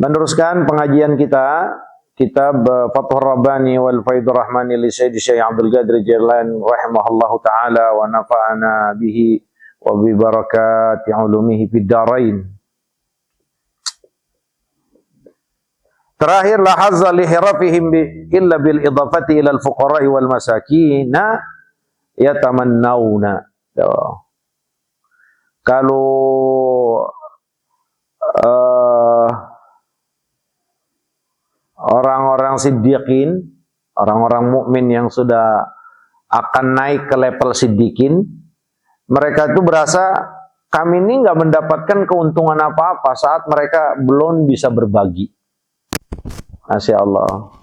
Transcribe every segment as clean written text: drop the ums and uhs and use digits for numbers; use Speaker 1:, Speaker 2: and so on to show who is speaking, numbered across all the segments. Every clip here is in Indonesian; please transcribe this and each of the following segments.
Speaker 1: Meneruskan pengajian kita, kitab Fathur Rabbani wal Faidur Rahmani li Syekh Abdul Qadir Jailani rahimahullahu taala wa nafa'ana bihi wa bi barakati ulumihi fid dharain. Terakhir, la hazza li hirafihim illa bil idafati ila al fuqara'i wal masakin yatamannawna. Kalau orang-orang siddiqin, orang-orang mukmin yang sudah akan naik ke level siddiqin, mereka itu berasa kami ini nggak mendapatkan keuntungan apa-apa saat mereka belum bisa berbagi. Masya Allah.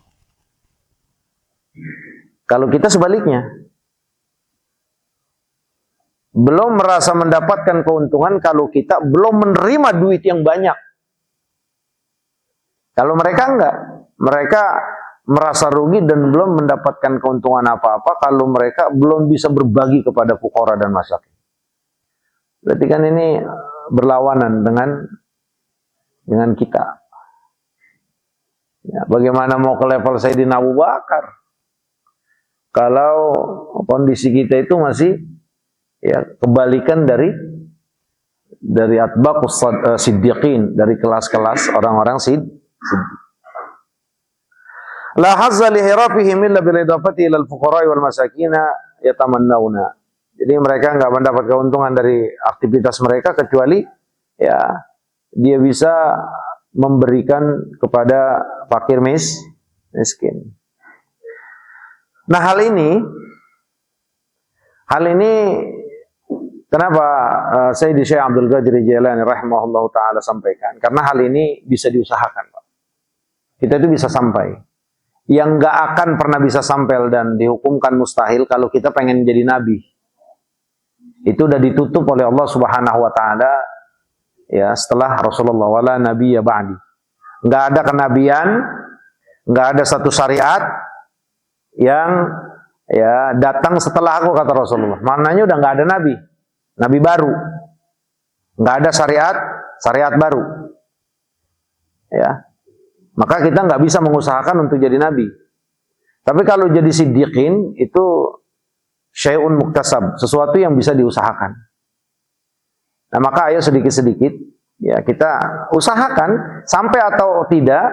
Speaker 1: Kalau kita sebaliknya, belum merasa mendapatkan keuntungan kalau kita belum menerima duit yang banyak. Kalau mereka enggak, mereka merasa rugi dan belum mendapatkan keuntungan apa-apa kalau mereka belum bisa berbagi kepada fuqara dan masakin. Berarti kan ini berlawanan dengan kita. Ya, bagaimana mau ke level Sayyidina Abu Bakar kalau kondisi kita itu masih ya kebalikan dari atbaqus siddiqin, dari kelas-kelas orang-orang siddiq. La hazza li hirafihim illa bil idafati ila al fuqara wal masakin yatamannawna. Jadi mereka enggak mendapat keuntungan dari aktivitas mereka kecuali ya dia bisa memberikan kepada fakir miskin. Nah, hal ini kenapa Sayyidi Syekh Abdul Qadir Jailani rahimahullahu taala sampaikan? Karena hal ini bisa diusahakan, Pak. Kita itu bisa sampai. Yang enggak akan pernah bisa sampai dan dihukumkan mustahil kalau kita pengen jadi nabi. Itu udah ditutup oleh Allah Subhanahu wa taala ya setelah Rasulullah, wala nabiyya ba'di. Enggak ada kenabian, enggak ada satu syariat yang ya datang setelah aku, kata Rasulullah. Maknanya udah enggak ada nabi baru. Enggak ada syariat baru. Ya. Maka kita enggak bisa mengusahakan untuk jadi nabi. Tapi kalau jadi siddiqin itu syai'un muktasab, sesuatu yang bisa diusahakan. Nah, maka ayo sedikit-sedikit ya kita usahakan, sampai atau tidak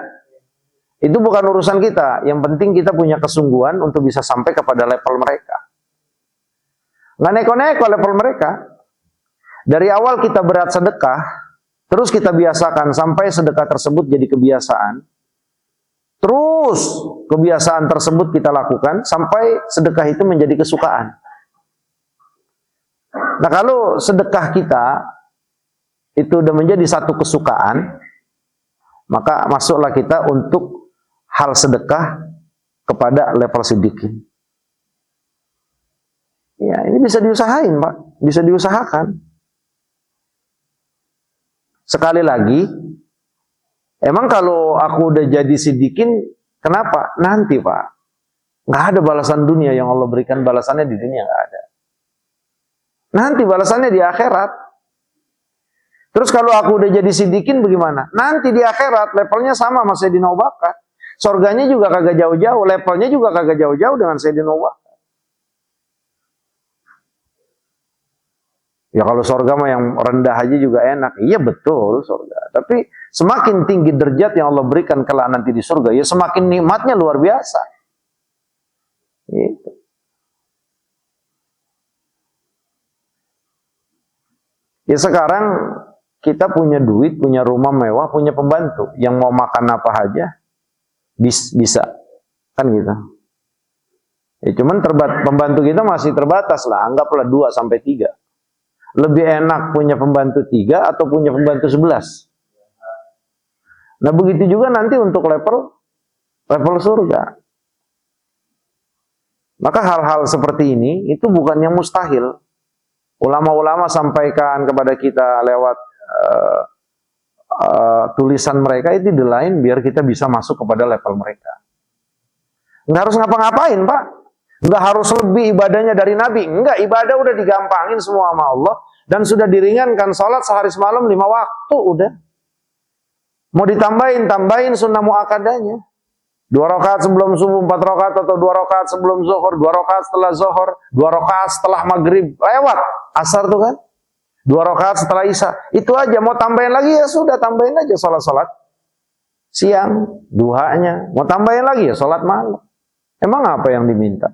Speaker 1: itu bukan urusan kita. Yang penting kita punya kesungguhan untuk bisa sampai kepada level mereka. Nggak neko-neko level mereka. Dari awal kita berat sedekah, terus kita biasakan sampai sedekah tersebut jadi kebiasaan. Terus kebiasaan tersebut kita lakukan sampai sedekah itu menjadi kesukaan. Nah, kalau sedekah kita itu udah menjadi satu kesukaan, maka masuklah kita untuk hal sedekah kepada level siddiqin. Ya, ini bisa diusahain, Pak. Bisa diusahakan. Sekali lagi, emang kalau aku udah jadi siddiqin, kenapa? Nanti, Pak. Nggak ada balasan dunia yang Allah berikan, balasannya di dunia nggak ada. Nanti balasannya di akhirat. Terus kalau aku udah jadi siddiqin bagaimana? Nanti di akhirat levelnya sama sama Sayyidina Abu Bakar. Surganya juga kagak jauh-jauh, levelnya juga kagak jauh-jauh dengan Sayyidina Abu Bakar. Ya kalau surga mah yang rendah aja juga enak. Iya betul surga. Tapi semakin tinggi derajat yang Allah berikan kelak nanti di surga, ya semakin nikmatnya luar biasa. Gitu. Ya sekarang kita punya duit, punya rumah mewah, punya pembantu. Yang mau makan apa aja bisa. Kan gitu. Ya cuman pembantu kita masih terbatas lah. Anggaplah 2-3. Lebih enak punya pembantu 3 atau punya pembantu 11. Nah begitu juga nanti untuk level surga. Maka hal-hal seperti ini itu bukan yang mustahil. Ulama-ulama sampaikan kepada kita lewat tulisan mereka itu di lain biar kita bisa masuk kepada level mereka. Nggak harus ngapa-ngapain, Pak. Nggak harus lebih ibadahnya dari Nabi. Enggak, ibadah udah digampangin semua sama Allah dan sudah diringankan. Salat sehari semalam 5 waktu udah. Mau ditambahin, tambahin sunnah muakkadahnya. 2 rakaat sebelum subuh, 4 rakaat, atau 2 rakaat sebelum zuhur, 2 rakaat setelah zuhur, 2 rakaat setelah maghrib, lewat asar tuh kan. 2 rakaat setelah isya. Itu aja, mau tambahin lagi ya sudah, tambahin aja salat siang, duhanya. Mau tambahin lagi ya salat malam. Emang apa yang diminta?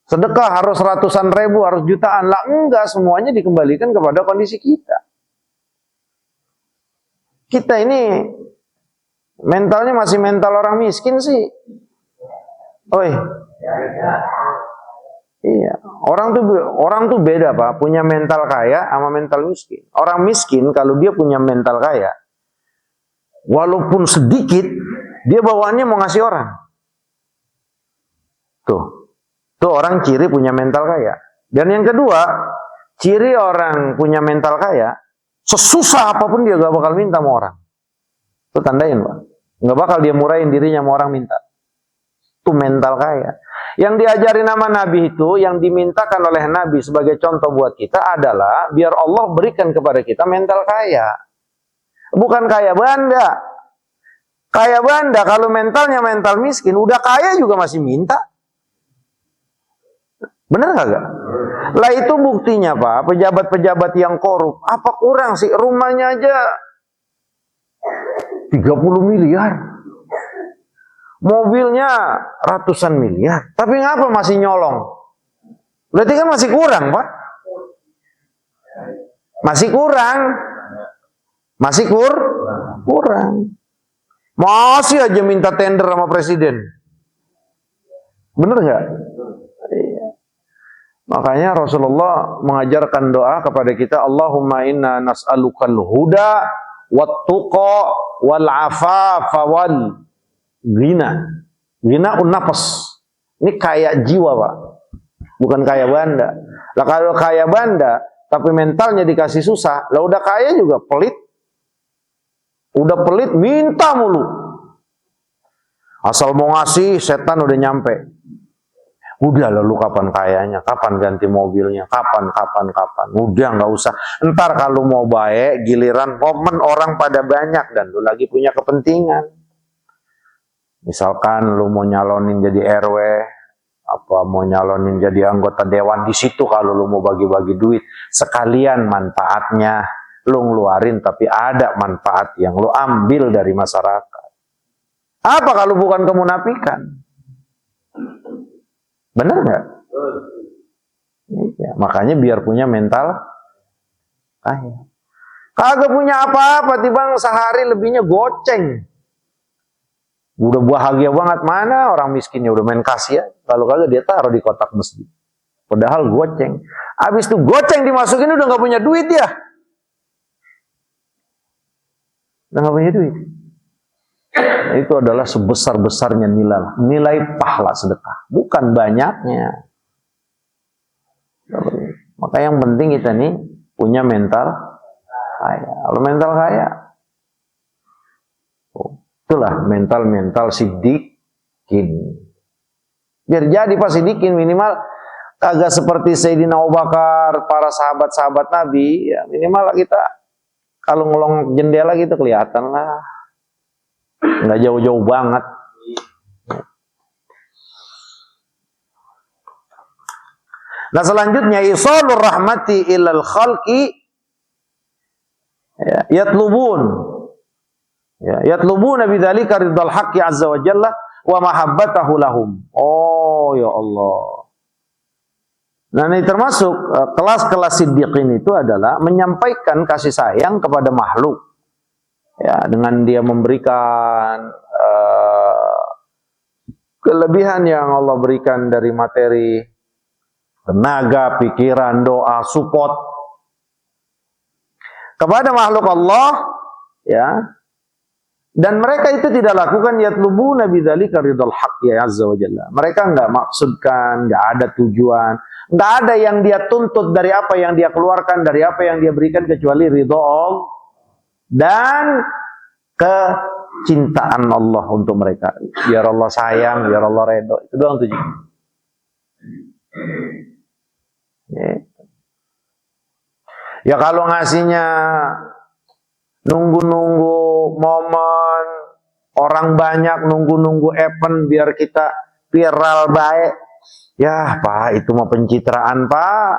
Speaker 1: Sedekah harus ratusan ribu, harus jutaan. Lah enggak, semuanya dikembalikan kepada kondisi kita. Kita ini mentalnya masih mental orang miskin sih. Oi. Iya, orang tuh beda, Pak, punya mental kaya sama mental miskin. Orang miskin kalau dia punya mental kaya, walaupun sedikit, dia bawaannya mau ngasih orang. Tuh orang ciri punya mental kaya. Dan yang kedua, ciri orang punya mental kaya, sesusah apapun dia gak bakal minta sama orang. Itu tandain, Pak. Gak bakal dia murahin dirinya sama orang minta. Itu mental kaya. Yang diajarin nama Nabi itu, yang dimintakan oleh Nabi sebagai contoh buat kita adalah biar Allah berikan kepada kita mental kaya. Bukan kaya banda. Kaya banda kalau mentalnya mental miskin, udah kaya juga masih minta. Bener kagak? Lah itu buktinya, Pak, pejabat-pejabat yang korup, apa kurang sih? Rumahnya aja 30 miliar. Mobilnya ratusan miliar. Tapi ngapa masih nyolong? Berarti kan masih kurang, Pak. Masih kurang. Masih kurang. Masih aja minta tender sama presiden. Bener nggak? Iya. Makanya Rasulullah mengajarkan doa kepada kita, Allahumma inna nas'alukal huda wat-tuqa wal afafa wal ghina nafas. Ini kaya jiwa, Pak. Bukan kaya banda. Lah kalau kaya banda tapi mentalnya dikasih susah, lah udah kaya juga pelit. Udah pelit minta mulu. Asal mau ngasih setan udah nyampe. Udah lalu kapan kayanya, kapan ganti mobilnya, kapan. Udah nggak usah. Ntar kalau mau baik, giliran momen orang pada banyak dan lu lagi punya kepentingan. Misalkan lu mau nyalonin jadi RW, apa mau nyalonin jadi anggota dewan, di situ kalau lu mau bagi-bagi duit, sekalian manfaatnya lu ngeluarin, tapi ada manfaat yang lu ambil dari masyarakat. Apa kalau bukan kemunafikan? Benar nggak? Iya, makanya biar punya mental kaya. Kagak punya apa-apa, tiba sehari lebihnya goceng. Udah bahagia banget, mana orang miskinnya udah main kasih ya. Kalau kagak dia taruh di kotak masjid. Padahal goceng. Habis itu goceng dimasukin udah nggak punya duit ya. Udah nggak punya duit. Nah, itu adalah sebesar-besarnya nilai pahala sedekah, bukan banyaknya. Maka yang penting kita nih punya mental kaya. Kalau mental kaya, itulah mental siddiqin. Biar jadi Pak siddiqin, minimal kagak seperti Sayyidina Abu Bakar, para sahabat-sahabat Nabi, ya minimal kita kalau ngelong jendela gitu kelihatan lah. Nggak jauh-jauh banget. Nah selanjutnya isalur rahmati ilal khalqi yatlubuna bidzalika ridal haqqi azza wa jalla wa mahabbatahu lahum. Oh ya Allah. Nah ini termasuk kelas-kelas siddiqin itu adalah menyampaikan kasih sayang kepada makhluk. Ya, dengan dia memberikan kelebihan yang Allah berikan dari materi, tenaga, pikiran, doa, support kepada makhluk Allah, ya. Dan mereka itu tidak lakukan yatlubuna bidzalika ridal haqq ya azza wa jalla. Mereka enggak maksudkan, enggak ada tujuan, enggak ada yang dia tuntut dari apa yang dia keluarkan, dari apa yang dia berikan kecuali ridha Allah dan kecintaan Allah untuk mereka. Biar Allah sayang, biar Allah redho. Itu doang tujuan. Ya kalau ngasihnya nunggu-nunggu momen, orang banyak nunggu-nunggu event biar kita viral baik. Ya Pak, itu mah pencitraan Pak.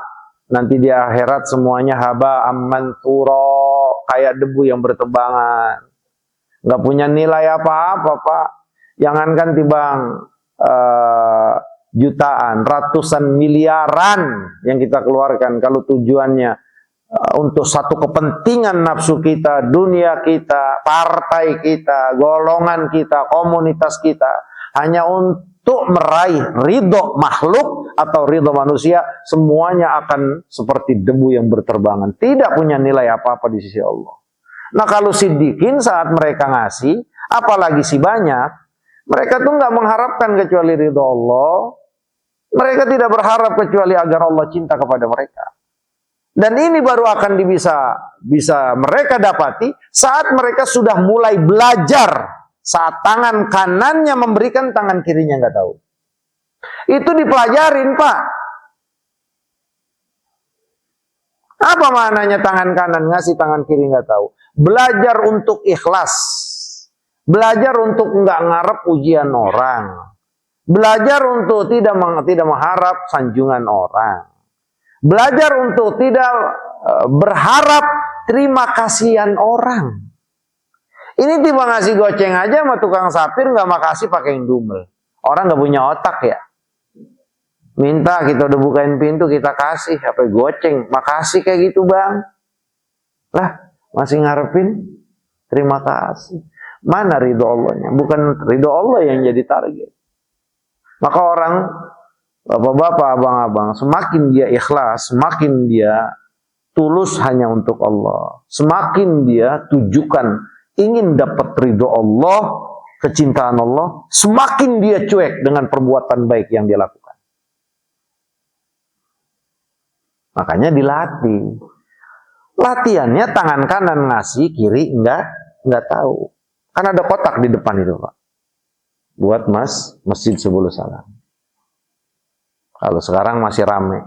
Speaker 1: Nanti di akhirat semuanya haba amman turo, kayak debu yang bertebangan. Nggak punya nilai apa-apa Pak. Jangankan tibang jutaan, ratusan miliaran yang kita keluarkan, kalau tujuannya untuk satu kepentingan nafsu kita, dunia kita, partai kita, golongan kita, komunitas kita, hanya untuk meraih ridho makhluk atau ridho manusia, semuanya akan seperti debu yang berterbangan, tidak punya nilai apa-apa di sisi Allah. Nah kalau siddiqin saat mereka ngasih, apalagi si banyak, mereka tuh nggak mengharapkan kecuali ridho Allah. Mereka tidak berharap kecuali agar Allah cinta kepada mereka. Dan ini baru akan bisa mereka dapati saat mereka sudah mulai belajar. Saat tangan kanannya memberikan, tangan kirinya nggak tahu. Itu dipelajarin Pak. Apa maknanya tangan kanan ngasih, tangan kiri nggak tahu? Belajar untuk ikhlas. Belajar untuk nggak ngarep pujian orang. Belajar untuk tidak mengharap sanjungan orang. Belajar untuk tidak berharap terima kasihan orang. Ini tiba ngasih goceng aja sama tukang sapir, nggak makasih pakai indumel. Orang nggak punya otak ya. Minta kita udah bukain pintu kita kasih, apa goceng, makasih kayak gitu bang. Lah masih ngarepin terima kasih. Mana ridho Allahnya? Bukan ridho Allah yang jadi target. Maka orang, bapak-bapak, abang-abang, semakin dia ikhlas, semakin dia tulus hanya untuk Allah. Semakin dia tujukan ingin dapat ridho Allah, kecintaan Allah, semakin dia cuek dengan perbuatan baik yang dia lakukan. Makanya dilatih. Latihannya tangan kanan ngasih, kiri enggak tahu. Kan ada kotak di depan itu Pak. Buat masjid Subul Salam. Kalau sekarang masih rame.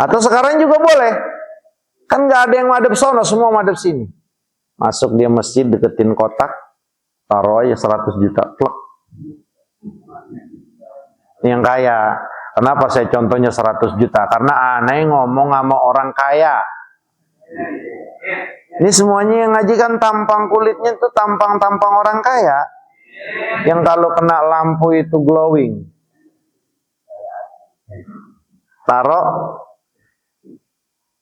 Speaker 1: Atau sekarang juga boleh. Kan nggak ada yang madep sono, semua madep sini. Masuk dia masjid, deketin kotak, taruh aja 100 juta. Plek. Yang kaya. Kenapa saya contohnya 100 juta? Karena aneh ngomong sama orang kaya. Ini semuanya yang ngajikan tampang kulitnya itu tampang-tampang orang kaya. Yang kalau kena lampu itu glowing. Taruh.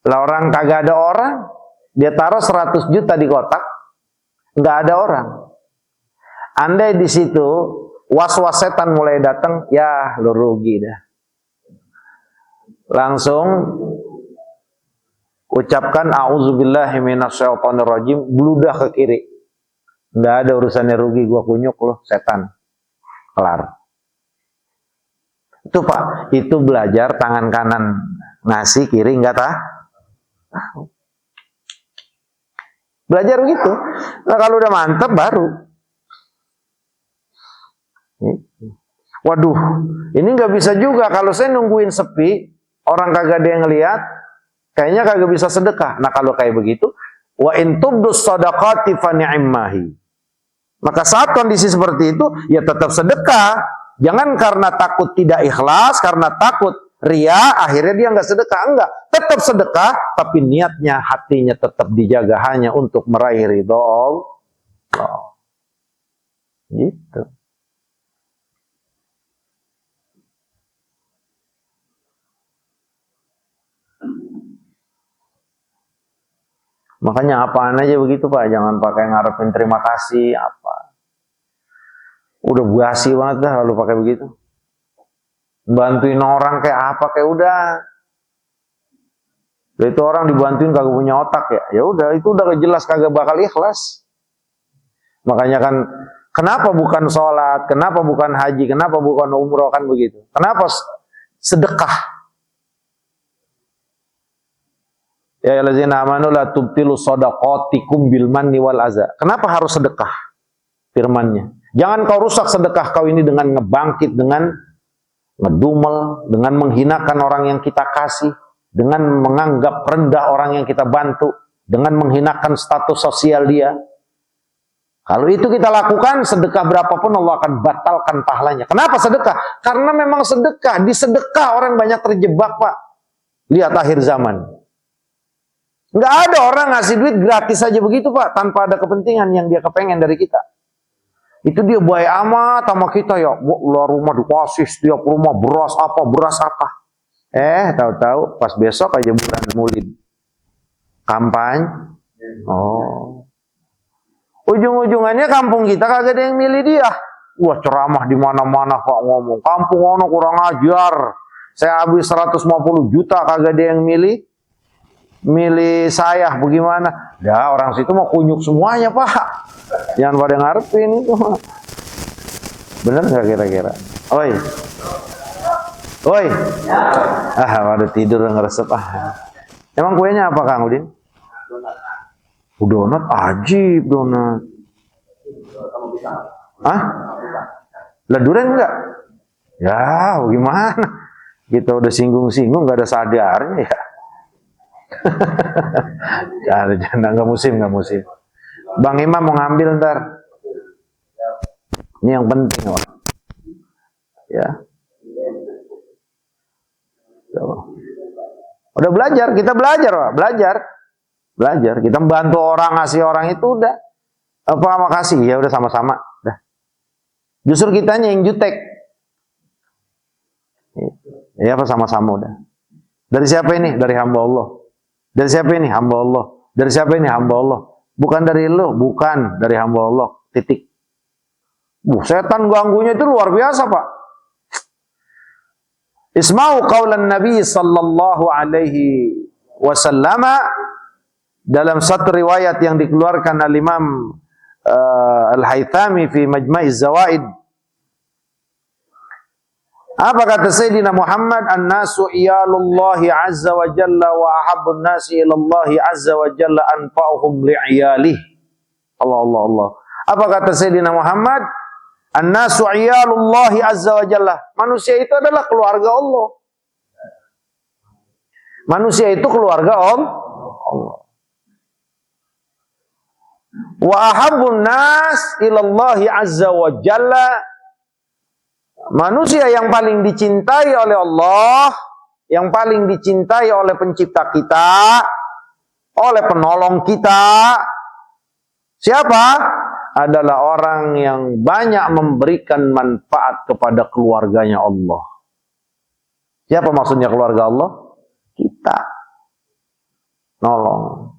Speaker 1: Lah orang kagak ada orang, dia taruh 100 juta di kotak, nggak ada orang. Andai di situ was-was setan mulai datang, ya lu rugi dah. Langsung ucapkan a'udzubillahi minasyaitonirrajim, bludah ke kiri. Nggak ada urusannya rugi, gua kunyuk loh, setan. Kelar. Itu Pak, itu belajar tangan kanan ngasih, kiri nggak tahu. Belajar gitu. Nah kalau udah mantep baru. Waduh, ini nggak bisa juga kalau saya nungguin sepi, orang kagak ada yang ngeliat, kayaknya kagak bisa sedekah. Nah kalau kayak begitu, wa in tubdus shadaqati fa ni'mahi. Maka saat kondisi seperti itu, ya tetap sedekah. Jangan karena takut tidak ikhlas, karena takut ria, akhirnya dia nggak sedekah. Enggak, tetap sedekah, tapi niatnya, hatinya tetap dijaga hanya untuk meraih ridho Allah. Gitu. Makanya apaan aja begitu Pak, jangan pakai ngarepin terima kasih apa. Udah basi banget dah kalau pakai begitu. Bantuin orang kayak apa kayak udah. Itu orang dibantuin kagak punya otak ya. Ya udah itu udah jelas kagak bakal ikhlas. Makanya kan kenapa bukan sholat, kenapa bukan haji, kenapa bukan umroh kan begitu. Kenapa sedekah? Ya allazina amanu la tubtilu shadaqatikum bil manni wal adza. Kenapa harus sedekah? Firman-Nya. Jangan kau rusak sedekah kau ini dengan ngebangkit, dengan ngedumel, dengan menghinakan orang yang kita kasih, dengan menganggap rendah orang yang kita bantu. dengan menghinakan status sosial dia. Kalau itu kita lakukan, sedekah berapapun Allah akan batalkan pahalanya. Kenapa sedekah? Karena memang sedekah. Di sedekah orang banyak terjebak, Pak. Lihat akhir zaman. Nggak ada orang ngasih duit gratis saja begitu, Pak. Tanpa ada kepentingan yang dia kepengen dari kita. Itu dia baik amat sama kita ya. Luar rumah dikasih, setiap rumah beras apa. Tahu-tahu pas besok aja bulan Maulid. Kampanye. Oh. Ujung-ujungannya kampung kita kagak ada yang milih dia. Wah, ceramah di mana-mana Pak ngomong. Kampung ono kurang ajar. Saya habis 150 juta kagak ada yang milih. Milih saya bagaimana? Ya orang situ mau kunyuk semuanya Pak. Jangan pada ngarepin itu. Bener nggak kira-kira? Oi. Waduh tidur ngeresep Emang kuenya apa Kang Udin? Donat, ajib donat. Lah durian enggak? Ya, gimana? Kita udah singgung-singgung nggak ada sadarnya ya. Nggak musim. Bang Imam mau ngambil ntar. Ini yang penting, Pak. Ya. Udah belajar, kita belajar, Pak. Belajar. Kita membantu orang, ngasih orang itu udah. Apa makasih? Ya udah sama-sama. Udah. Justru kitanya yang jutek. Ya apa sama-sama udah. Dari siapa ini? Dari hamba Allah. Dari siapa ini? Hamba Allah. Dari siapa ini? Hamba Allah. Bukan dari lu, bukan dari hamba Allah. Titik. Setan ganggunya itu luar biasa, Pak. Isma'u qaulan Nabi sallallahu alaihi wasallam dalam satu riwayat yang dikeluarkan al-Imam Al-Haythami fi Majma'iz Zawaid. Apa kata Sayyidina Muhammad? An-nasu iyalullahi azza wa jalla wa ahabbun nasi ilallahi azza wa jalla anfa'uhum li'iyalih. Allah. Apa kata Sayyidina Muhammad? An-nasu iyalullahi azza wa jalla. Manusia itu adalah keluarga Allah. Manusia itu keluarga Allah. Wa ahabbun nas ilallahi azza wa jalla. Manusia yang paling dicintai oleh Allah, yang paling dicintai oleh pencipta kita, oleh penolong kita. Siapa? Adalah orang yang banyak memberikan manfaat kepada keluarganya Allah. Siapa maksudnya keluarga Allah? Kita. Nolong.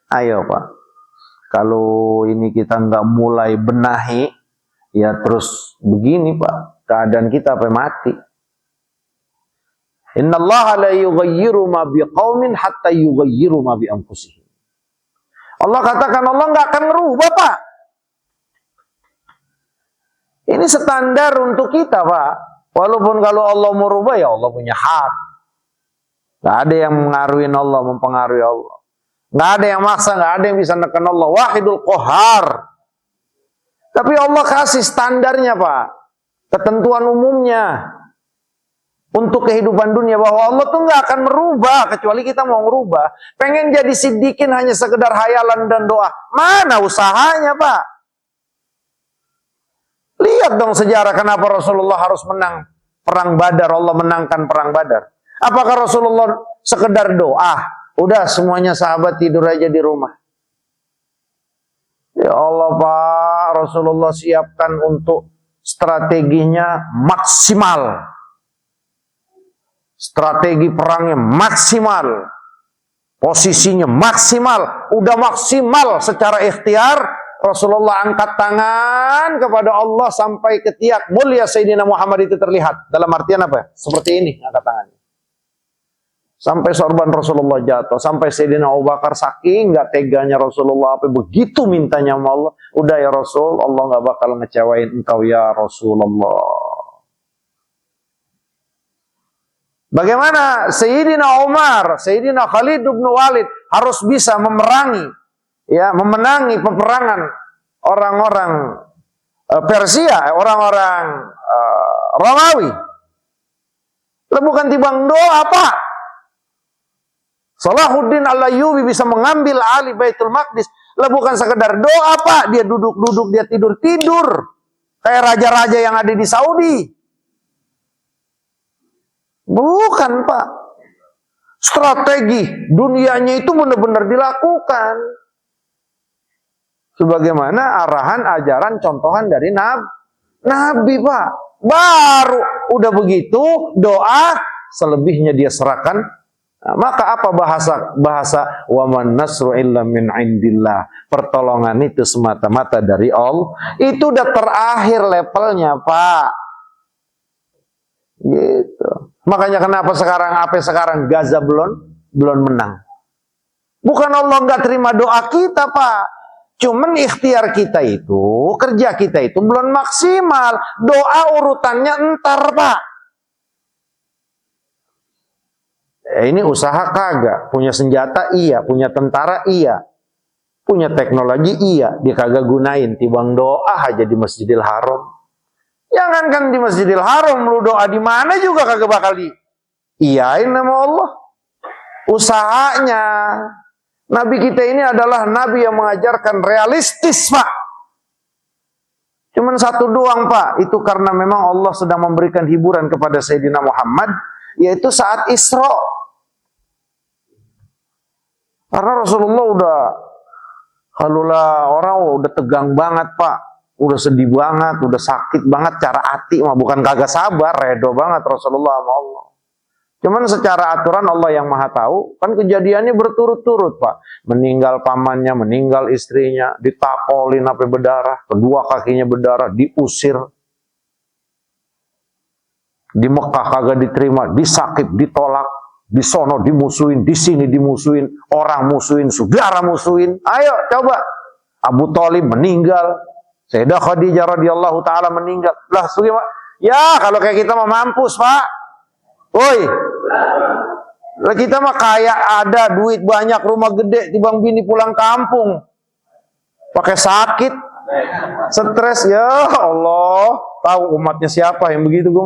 Speaker 1: Ayo Pak, kalau ini kita nggak mulai benahi, ya terus begini Pak, keadaan kita sampai mati. Innallaha la yughayyiru ma biqaumin hatta yughayyiru ma bi anfusihim. Allah katakan Allah nggak akan merubah Pak. Ini standar untuk kita Pak. Walaupun kalau Allah merubah ya Allah punya hak. Nggak ada yang mengaruhi Allah, mempengaruhi Allah. Nggak ada yang maksa, nggak ada yang bisa menekan Allah. Wahidul Qahar. Tapi Allah kasih standarnya Pak. Ketentuan umumnya. Untuk kehidupan dunia. Bahwa Allah tuh nggak akan merubah. Kecuali kita mau merubah. Pengen jadi siddiqin hanya sekedar hayalan dan doa. Mana usahanya Pak? Lihat dong sejarah kenapa Rasulullah harus menang perang Badar. Allah menangkan perang Badar. Apakah Rasulullah sekedar doa? Udah semuanya sahabat tidur aja di rumah. Ya Allah Pak, Rasulullah siapkan untuk strateginya maksimal. Strategi perangnya maksimal. Posisinya maksimal. Udah maksimal secara ikhtiar. Rasulullah angkat tangan kepada Allah sampai ketiak mulia Sayyidina Muhammad itu terlihat. Dalam artian apa? Seperti ini angkat tangannya. Sampai sorban Rasulullah jatuh. Sampai Sayyidina Abu Bakar saking nggak teganya Rasulullah. Apa begitu mintanya sama Allah. Udah ya Rasul. Allah nggak bakal ngecewain engkau ya Rasulullah. Bagaimana Sayyidina Umar. Sayyidina Khalid bin Walid. Harus bisa memerangi. Ya, memenangi peperangan. Orang-orang. Persia, orang-orang Romawi. Lah bukan tibang doa, Pak. Salahuddin Al-Ayyubi bisa mengambil alih Baitul Maqdis. Lah bukan sekedar doa, Pak. Dia duduk-duduk, dia tidur-tidur. Kayak raja-raja yang ada di Saudi. Bukan, Pak. Strategi dunianya itu benar-benar dilakukan. Sebagaimana arahan, ajaran, contohan dari Nabi, Pak. Baru udah begitu, doa, selebihnya dia serahkan. Nah, maka apa bahasa wa man nasru illa min indillah. Pertolongan itu semata-mata dari Allah. Itu udah terakhir levelnya, Pak. Gitu. Makanya kenapa sekarang Gaza belum menang. Bukan Allah nggak terima doa kita, Pak. Cuman ikhtiar kita itu, kerja kita itu belum maksimal. Doa urutannya entar, Pak. Ini usaha kagak. Punya senjata iya, punya tentara iya. Punya teknologi iya, dia kagak gunain. Tibang doa aja di Masjidil Haram. Jangankan di Masjidil Haram, lu doa di mana juga kagak bakal iyain nama Allah. Usahanya. Nabi kita ini adalah Nabi yang mengajarkan realistis, Pak. Cuman satu doang, Pak. Itu karena memang Allah sedang memberikan hiburan kepada Sayyidina Muhammad, yaitu saat Isra. Karena Rasulullah orang udah tegang banget, Pak. Udah sedih banget, udah sakit banget cara hati, mah bukan kagak sabar, redo banget Rasulullah sama Allah. Cuman secara aturan Allah yang Maha tahu, kan kejadiannya berturut-turut, Pak. Meninggal pamannya, meninggal istrinya, ditakolin sampai berdarah, kedua kakinya berdarah, diusir. Di Mekah kagak diterima, disakit, ditolak, di sono dimusuhin, di sini dimusuhin, orang musuhin, saudara musuhin. Ayo coba. Abu Thalib meninggal, Sayyidah Khadijah radhiyallahu taala meninggal. Lah, bagaimana? Ya, kalau kayak kita mah mampus, Pak. Woi, kita mah kaya, ada duit banyak, rumah gede, tibang bini pulang kampung, pakai sakit, stres, ya Allah, tahu umatnya siapa yang begitu gue.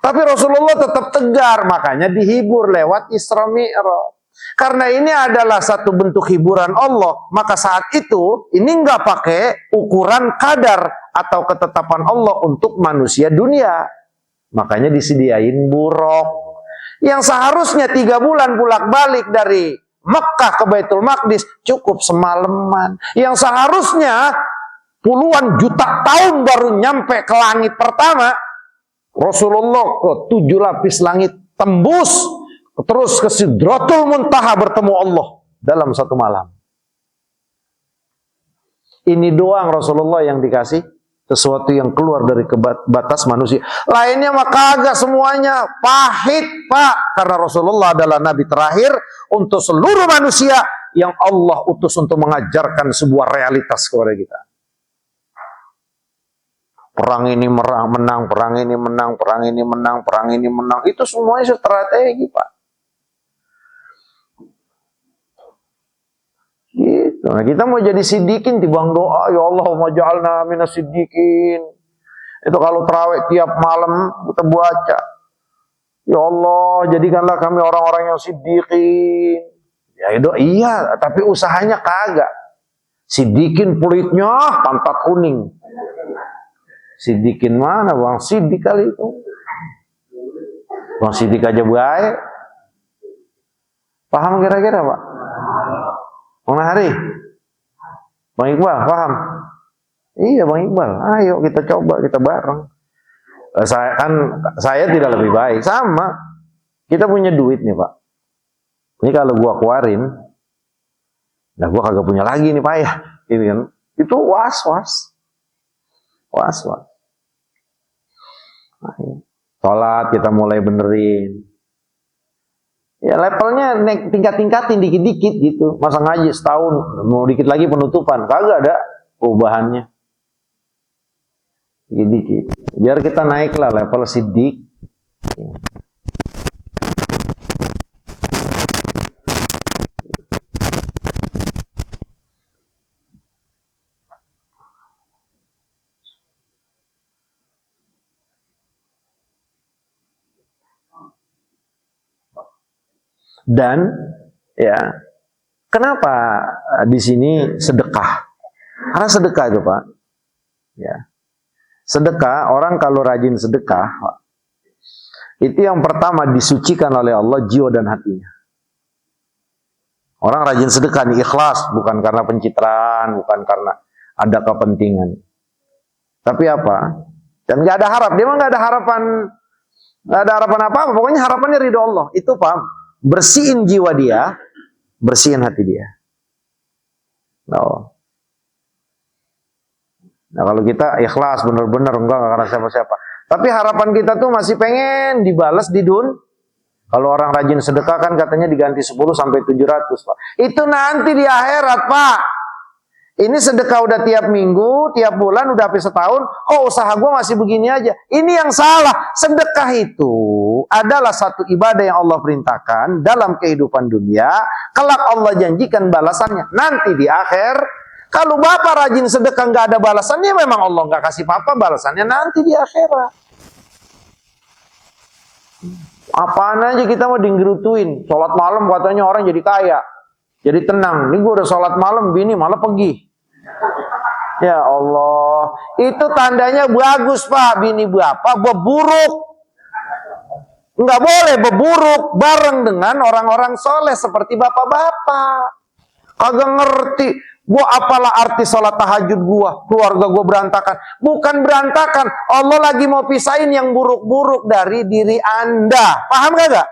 Speaker 1: Tapi Rasulullah tetap tegar, makanya dihibur lewat Isra Mi'raj. Karena ini adalah satu bentuk hiburan Allah, maka saat itu ini nggak pakai ukuran kadar atau ketetapan Allah untuk manusia dunia. Makanya disediain buruk. Yang seharusnya 3 bulan bolak-balik dari Mekah ke Baitul Maqdis cukup semalaman. Yang seharusnya puluhan juta tahun baru nyampe ke langit pertama, Rasulullah ke 7 lapis langit tembus, terus ke Sidratul Muntaha bertemu Allah dalam 1 malam. Ini doang Rasulullah yang dikasih sesuatu yang keluar dari batas manusia. Lainnya mah kagak, semuanya pahit, Pak. Karena Rasulullah adalah Nabi terakhir untuk seluruh manusia yang Allah utus untuk mengajarkan sebuah realitas kepada kita. Perang ini menang, perang ini menang, perang ini menang, perang ini menang. Itu semuanya strategi, Pak. Gitu. Nah, kita mau jadi siddiqin tibang doa, ya Allah maj'alna minas siddiqin. Itu kalau tarawih tiap malam kita baca, ya Allah jadikanlah kami orang-orang yang siddiqin. Ya itu iya, tapi usahanya kagak. Siddiqin kulitnya tampak kuning. Siddiqin mana Bang Siddiq kali itu? Bang Siddiq aja baik. Paham kira-kira, Pak? Bang Hari, Bang Iqbal, paham? Iya Bang Iqbal, ayo kita coba, kita bareng. Saya tidak lebih baik, sama. Kita punya duit nih Pak. Ini kalau gua keluarin, nah gua kagak punya lagi nih Pak ya, gitu kan? Itu was-was. Sholat kita mulai benerin. Ya levelnya naik tingkat-tingkatin dikit-dikit gitu. Masa ngaji setahun, mau dikit lagi penutupan, kagak ada perubahannya. Dikit-dikit. Biar kita naik lah level siddiq. Dan ya, kenapa di sini sedekah? Karena sedekah itu Pak, ya, sedekah, orang kalau rajin sedekah, itu yang pertama disucikan oleh Allah jiwa dan hatinya. Orang rajin sedekah nih ikhlas, bukan karena pencitraan, bukan karena ada kepentingan. Tapi apa? Dan nggak ada harap, dia mah nggak ada harapan apa-apa. Pokoknya harapannya ridho Allah. Itu paham? Bersihin jiwa dia, bersihin hati dia. Nah kalau kita ikhlas benar-benar enggak karena siapa-siapa. Tapi harapan kita tuh masih pengen dibalas di dunia. Kalau orang rajin sedekah kan katanya diganti 10 sampai 700, Pak. Itu nanti di akhirat, Pak. Ini sedekah udah tiap minggu, tiap bulan, udah habis setahun. Oh, usaha gue masih begini aja. Ini yang salah. Sedekah itu adalah satu ibadah yang Allah perintahkan dalam kehidupan dunia. Kelak Allah janjikan balasannya. Nanti di akhir, kalau Bapak rajin sedekah nggak ada balasannya, memang Allah nggak kasih Bapak balasannya nanti di akhirat. Apaan aja kita mau digerutuin. Sholat malam katanya orang jadi kaya, jadi tenang. Ini gue udah sholat malam, bini malah pergi. Ya Allah, itu tandanya bagus Pak. Bini Bapak berburuk. Nggak boleh berburuk bareng dengan orang-orang soleh seperti bapak-bapak. Kagak ngerti. Gua apalah arti sholat tahajud gua, keluarga gua berantakan. Bukan berantakan, Allah lagi mau pisahin yang buruk-buruk dari diri Anda. Paham kagak?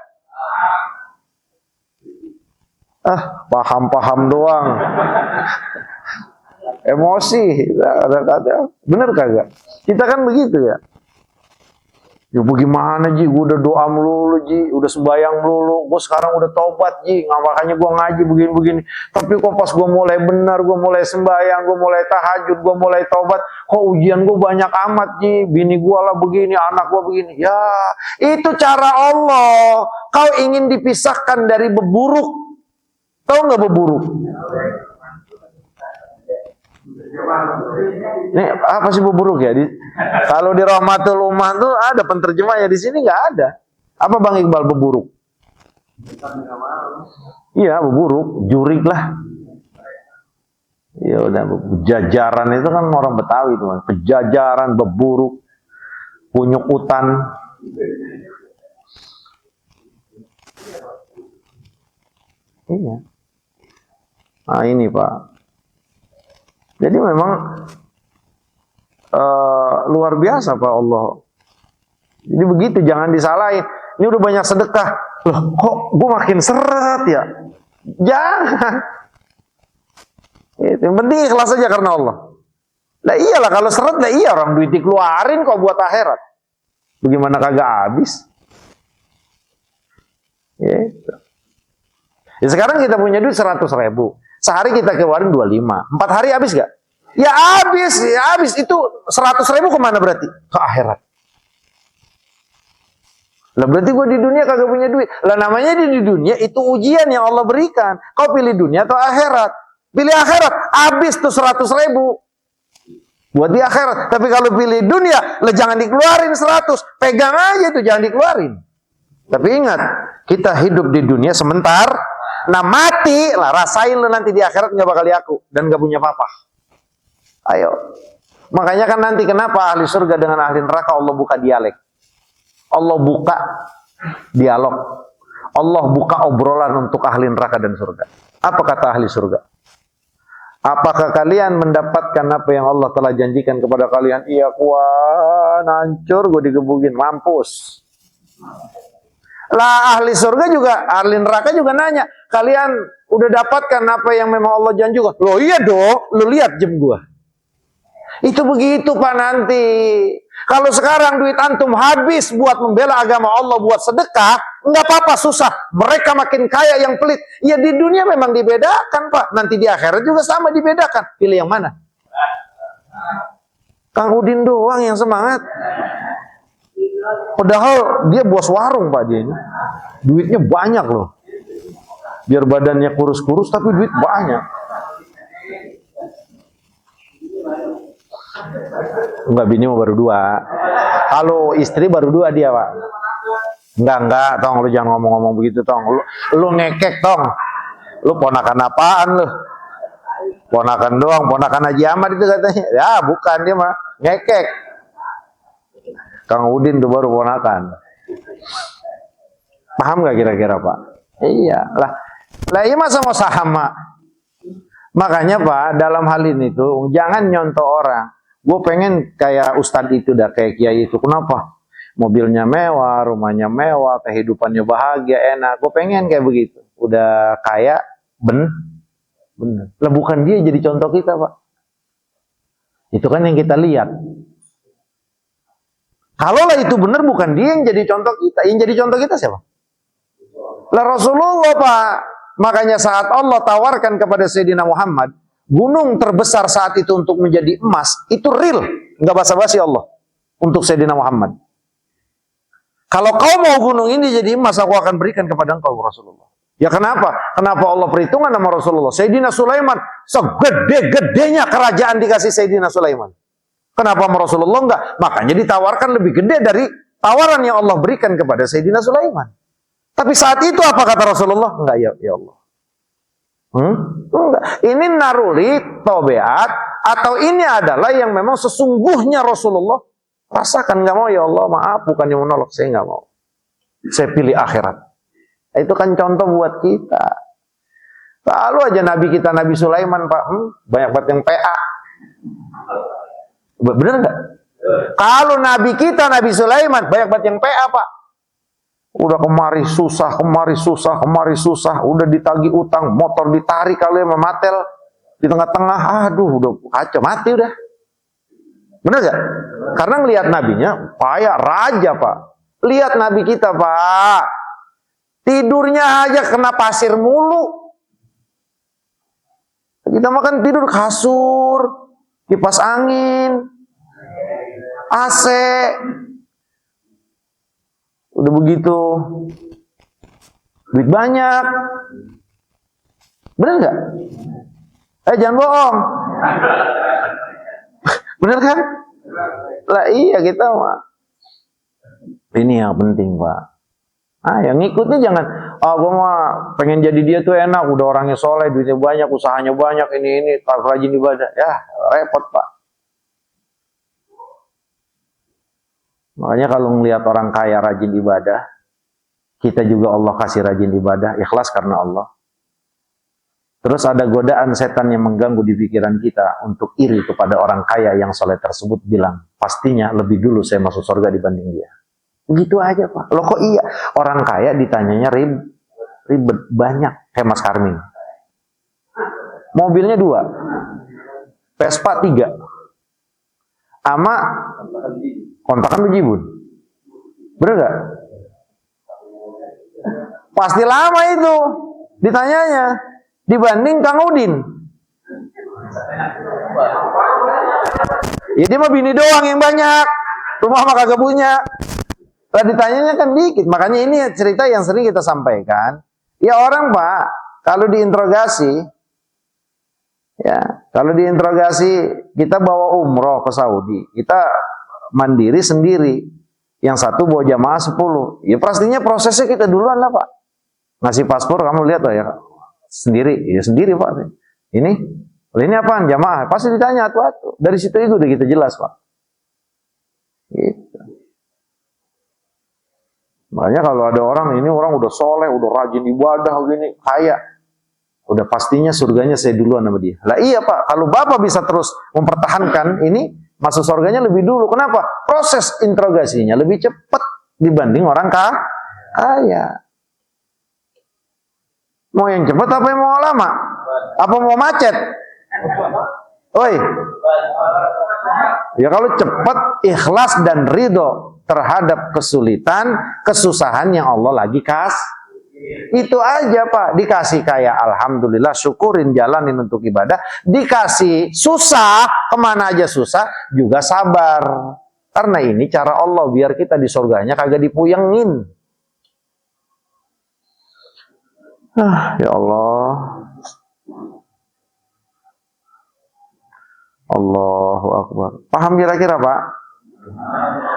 Speaker 1: Paham-paham doang. Emosi, ada bener kagak? Kita kan begitu ya. Ya bagaimana Ji, gue udah doa melulu Ji, udah sembayang melulu, gue sekarang udah taubat Ji, makanya gue ngaji begini-begini. Tapi kok pas gue mulai benar, gue mulai sembayang, gue mulai tahajud, gue mulai taubat, kok ujian gue banyak amat Ji, bini gue lah begini, anak gue begini. Ya, itu cara Allah. Kau ingin dipisahkan dari beburuk, tahu nggak beburuk? Ini apa sih beburuk ya? Kalau di Rahmatul Ummah tuh ada penterjemahnya, di sini nggak ada. Apa Bang Iqbal beburuk? Iya beburuk, jurik lah. Ya udah, pejajaran itu kan orang Betawi itu, pejajaran, beburuk, punyuk utan. Iya. Nah ini Pak. Jadi memang luar biasa Pak Allah. Jadi begitu, jangan disalahin. Ini udah banyak sedekah. Loh, kok gue makin seret ya? Jangan. Itu yang penting ikhlas aja karena Allah. Lah iyalah kalau seret, lah iya orang duit dikeluarin kok buat akhirat. Bagaimana kagak habis? Gitu. Ya sekarang kita punya duit 100.000. Sehari kita keluarin 25. 4 hari habis gak? Ya habis, ya habis. Itu 100.000 kemana berarti? Ke akhirat. Lah berarti gue di dunia kagak punya duit. Lah namanya di dunia itu ujian yang Allah berikan. Kau pilih dunia atau akhirat? Pilih akhirat, habis tuh 100.000 buat di akhirat. Tapi kalau pilih dunia, lah jangan dikeluarin 100. Pegang aja tuh, jangan dikeluarin. Tapi ingat, kita hidup di dunia sebentar. Nah mati lah, rasain lo nanti di akhirat nggak bakal diaku dan nggak punya apa-apa. Ayo, makanya kan nanti kenapa ahli surga dengan ahli neraka Allah buka dialek, Allah buka dialog, Allah buka obrolan untuk ahli neraka dan surga. Apa kata ahli surga? Apakah kalian mendapatkan apa yang Allah telah janjikan kepada kalian? Iya kuat, hancur, gue digebukin, mampus. Lah ahli surga juga, ahli neraka juga nanya, kalian udah dapatkan apa yang memang Allah janjikan? Loh iya dong, lu lihat jam gua. Itu begitu Pak nanti. Kalau sekarang duit antum habis buat membela agama Allah, buat sedekah, nggak apa-apa, susah. Mereka makin kaya yang pelit. Ya di dunia memang dibedakan Pak, nanti di akhirat juga sama dibedakan. Pilih yang mana? Kang Udin doang yang semangat. Padahal dia bos warung Pak dia ini. Duitnya banyak loh. Biar badannya kurus-kurus tapi duit banyak. Enggak, bini mau baru 2. Kalau istri baru 2 dia Pak. Enggak, tong, lu jangan ngomong-ngomong begitu, tong. Lu ngekek, tong. Lu ponakan apaan lu? Ponakan doang, ponakan Haji Ahmad itu katanya. Ya, bukan, dia mah ngekek. Kang Udin tuh baru ponakan. Paham gak kira-kira, Pak? Iya, lah iya masa mau sama. Makanya, Pak, dalam hal ini tuh jangan nyontoh orang. Gue pengen kayak ustadz itu dah, kayak kiai itu. Kenapa? Mobilnya mewah, rumahnya mewah, kehidupannya bahagia, enak. Gue pengen kayak begitu. Udah kaya, bener. Lah bukan dia jadi contoh kita, Pak. Itu kan yang kita lihat. Kalau lah itu benar, bukan dia yang jadi contoh kita. Yang jadi contoh kita siapa? Lah Rasulullah, Pak. Makanya saat Allah tawarkan kepada Sayyidina Muhammad, gunung terbesar saat itu untuk menjadi emas, itu real. Nggak basa-basi Allah untuk Sayyidina Muhammad. Kalau kau mau gunung ini jadi emas, aku akan berikan kepada engkau, Rasulullah. Ya kenapa? Kenapa Allah perhitungan nama Rasulullah? Sayyidina Sulaiman, segede-gedenya kerajaan dikasih Sayyidina Sulaiman. Kenapa sama Rasulullah enggak? Makanya ditawarkan lebih gede dari tawaran yang Allah berikan kepada Sayyidina Sulaiman. Tapi saat itu apa kata Rasulullah? Enggak, ya Allah. Enggak. Ini naruli, tobeat, atau ini adalah yang memang sesungguhnya Rasulullah rasakan. Enggak mau, ya Allah, maaf, bukannya menolak, saya enggak mau. Saya pilih akhirat. Itu kan contoh buat kita. Lalu aja Nabi kita, Nabi Sulaiman, Pak, banyak banget yang PA. Bener nggak? Kalau Nabi kita, Nabi Sulaiman, banyak banget yang PA, Pak. Udah kemari susah, udah ditagih utang, motor ditarik kalau yang mematel di tengah-tengah, aduh, udah kacau, mati udah. Bener nggak? Karena ngelihat nabinya, payah, raja, Pak. Lihat Nabi kita, Pak. Tidurnya aja kena pasir mulu. Kita makan tidur kasur, kipas angin, AC. Udah begitu, duit banyak. Bener nggak? Jangan bohong. Bener kan? Lah iya, kita mah. Ini yang penting, Pak. Yang ngikutnya jangan, gue mah pengen jadi dia tuh enak, udah orangnya soleh, duitnya banyak, usahanya banyak, ini rajin ibadah. Ya, repot, Pak. Makanya kalau ngelihat orang kaya rajin ibadah, kita juga Allah kasih rajin ibadah, ikhlas karena Allah. Terus ada godaan setan yang mengganggu di pikiran kita untuk iri kepada orang kaya yang soleh tersebut, bilang, pastinya lebih dulu saya masuk surga dibanding dia. Begitu aja, Pak. Loh kok iya? Orang kaya ditanyanya ribet banyak, kayak Mas Karmin. Mobilnya 2, Vespa 3, ama kontrakan bejibun. Bener gak? Pasti lama itu ditanyanya dibanding Kang Udin. Ya dia mah bini doang yang banyak, rumah mah kagak punya. Lah ditanyanya kan dikit. Makanya ini cerita yang sering kita sampaikan. Ya orang, Pak, kalau diinterogasi, kita bawa umroh ke Saudi, kita mandiri sendiri, yang satu bawa jamaah 10. Ya pastinya prosesnya kita duluan lah, Pak. Ngasih paspor, kamu lihat lah ya, sendiri, ya sendiri, Pak. Ini apaan? Jamaah. Pasti ditanya atu-atu. Dari situ itu udah kita jelas, Pak. Gitu. Makanya kalau ada orang, ini orang udah soleh, udah rajin ibadah, gini, kaya, udah pastinya surganya saya duluan sama dia. Lah iya, Pak, kalau Bapak bisa terus mempertahankan ini, masuk surganya lebih dulu. Kenapa? Proses interogasinya lebih cepat dibanding orang kaya. Mau yang cepat apa yang mau lama? Apa mau macet? Oi. Ya kalau cepat, ikhlas dan ridho terhadap kesulitan, kesusahan yang Allah lagi itu aja, Pak. Dikasih kaya, alhamdulillah, syukurin, jalanin untuk ibadah. Dikasih susah, kemana aja susah, juga sabar. Karena ini cara Allah biar kita di surganya kagak dipuyengin. Ya Allah. Allahu Akbar. Paham kira-kira, Pak?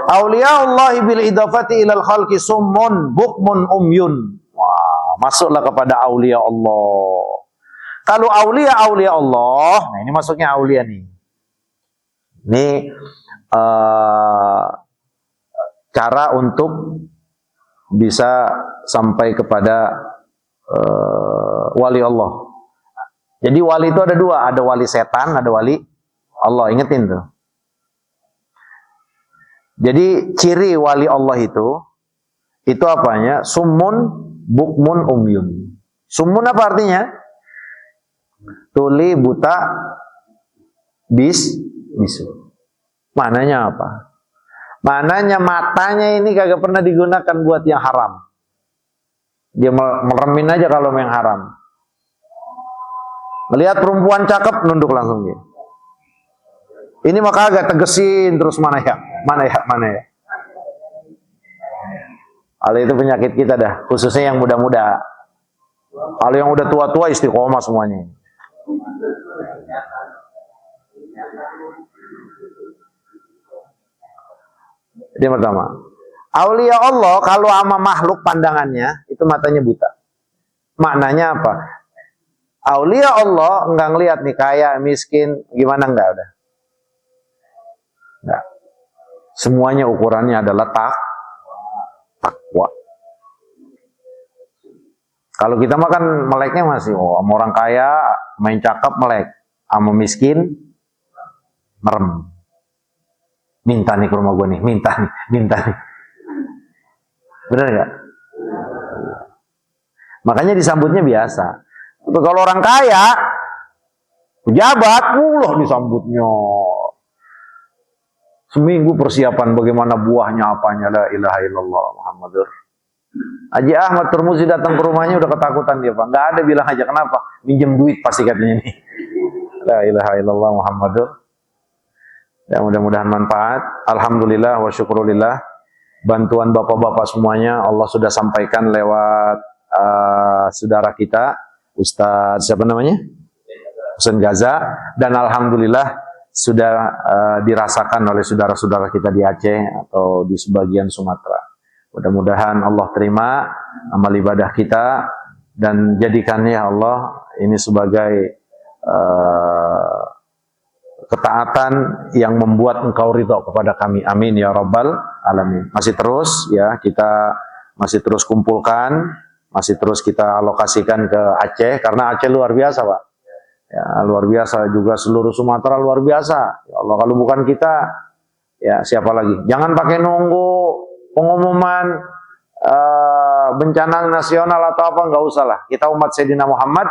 Speaker 1: Auliyaullah bil idafati ilal khalqi summun bukmun umyun. Wah, masuklah kepada aulia Allah. Kalau aulia Allah, nah ini masuknya aulia nih. Ini cara untuk bisa sampai kepada wali Allah. Jadi wali itu ada dua, ada wali setan, ada wali Allah. Ingetin tuh. Jadi ciri wali Allah itu apanya? Summun, bukmun, umyun. Summun apa artinya? Tuli, buta, bisu. Mananya apa? Mananya matanya ini kagak pernah digunakan buat yang haram. Dia meremin aja kalau yang haram. Melihat perempuan cakep, nunduk langsung dia. Ini maka agak tegesin terus mana ya. Kalau itu penyakit kita dah, khususnya yang muda-muda. Kalau yang udah tua-tua istiqomah semuanya. Ini yang pertama. Aulia Allah kalau sama makhluk pandangannya itu matanya buta. Maknanya apa? Aulia Allah enggak ngelihat nih kaya, miskin, gimana enggak udah. Enggak. Semuanya ukurannya adalah takwa. Kalau kita makan meleknya masih sama orang kaya main cakep melek, sama miskin merem. Minta nih ke rumah gue nih, minta nih. Benar enggak? Makanya disambutnya biasa. Kalau orang kaya, pejabat, loh disambutnya. Seminggu persiapan bagaimana buahnya apanya, la ilaha illallah Muhammadur. Haji Ahmad Turmuzi datang ke rumahnya udah ketakutan dia, Pak. Nggak ada bilang aja, kenapa? Minjem duit pasti katanya nih. La ilaha illallah Muhammadur. Ya mudah-mudahan manfaat. Alhamdulillah wa syukurillah. Bantuan bapak-bapak semuanya Allah sudah sampaikan lewat saudara kita. Ustadz siapa namanya? Husain Gaza, dan alhamdulillah sudah dirasakan oleh saudara-saudara kita di Aceh atau di sebagian Sumatera. Mudah-mudahan Allah terima amal ibadah kita dan jadikannya ya Allah ini sebagai ketaatan yang membuat Engkau ridha kepada kami. Amin ya rabbal alamin. Masih terus ya kita masih terus kumpulkan. Masih terus kita alokasikan ke Aceh, karena Aceh luar biasa, Pak. Ya, luar biasa juga seluruh Sumatera luar biasa. Ya Allah, kalau bukan kita, ya siapa lagi? Jangan pakai nunggu pengumuman bencana nasional atau apa, nggak usah lah. Kita umat Sayyidina Muhammad,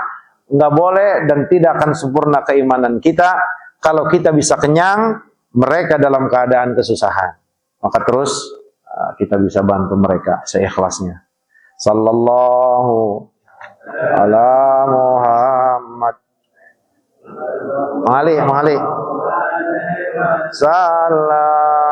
Speaker 1: nggak boleh dan tidak akan sempurna keimanan kita kalau kita bisa kenyang, mereka dalam keadaan kesusahan. Maka terus kita bisa bantu mereka seikhlasnya. Sallallahu ala Muhammad. Mali. Salam.